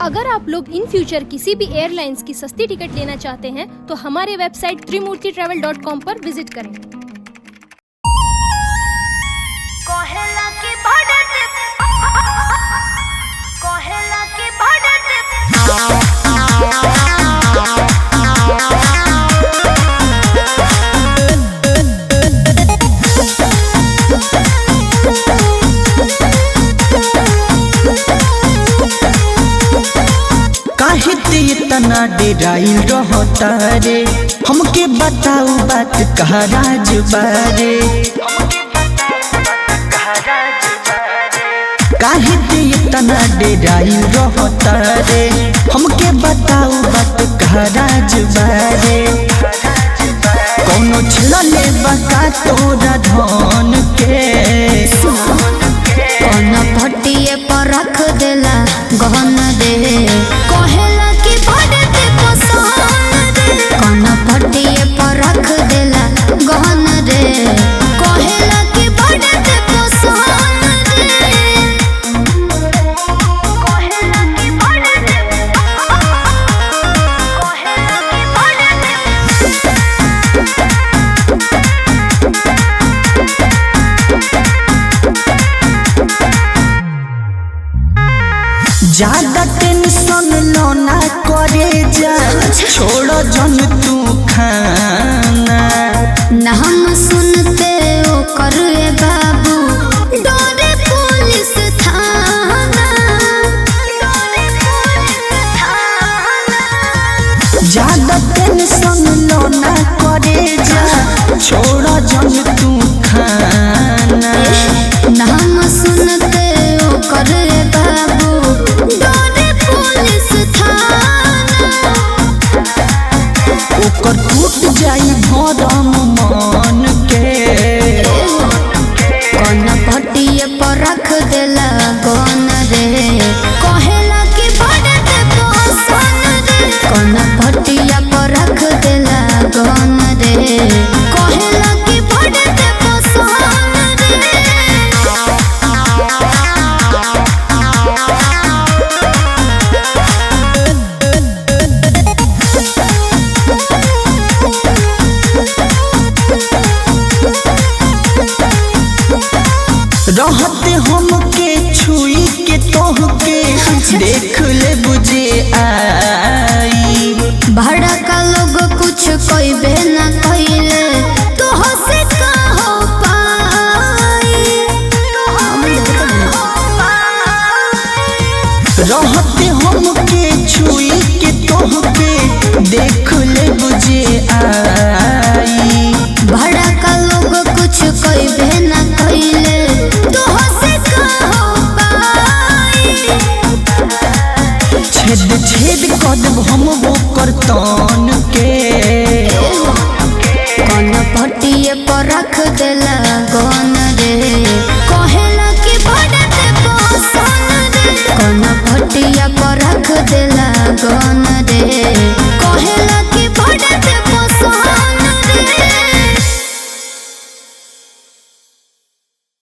अगर आप लोग इन फ्यूचर किसी भी एयरलाइंस की सस्ती टिकट लेना चाहते हैं तो हमारे वेबसाइट trimurtitravel.com पर विजिट करें। इतना डेराइल रहता रे, हमके बताऊ बात कहा राज बारे। काहे ते इतना डेराइल रहता रे, हमके बताऊ बात कहा राज बारे। कौनो छलले बका तोरा धन के, कौनो पटिए पर रख देला गहन दे, कहेला कि बड़े ते पसंद दे। कौनो पटिए पर रख देला गहन दे, कहेला कि बड़े ते पसंद दे। कहेला कि बड़े ते, कहेला कि बड़े ज्यादा टेंशन लो ना करे जा, छोड़ो जन तू खाना। ना हम सुनते ओ करे बाबू, डोरे पुलिस थाना, डोरे पुलिस थाना। ज्यादा टेंशन लो ना करे जा, छोड़ो जन तू खाना। ना हम सुनते ओ करे बाबू, डोरे पुलिस थाना। ओकर टूट जाई भरम मन के, कौन पटिए पर रख देला गन रे, कहेला कि बड़े ते पसंद रे। कौन पटिया पर रख देला गन रे, कहेला कि बड़े ते पसंद रे। रहते हमके छुई के तोहके, देख ले बुझे आई। भड़का लोग कुछ कइबे ना कइले, तो हसे का हो पाई। रहते हमके छुई के तोहके, देख ले बुझे आई। भड़का लोग कुछ कइबे ना कइले, तो हसे का हो पाई। छेद छेद कदम हम वो करतन के, कौन पटिए पर रख देला गन रे, कहेला कि बड़े ते पसंद रे। कौन पटिया पर रख देला गन रे,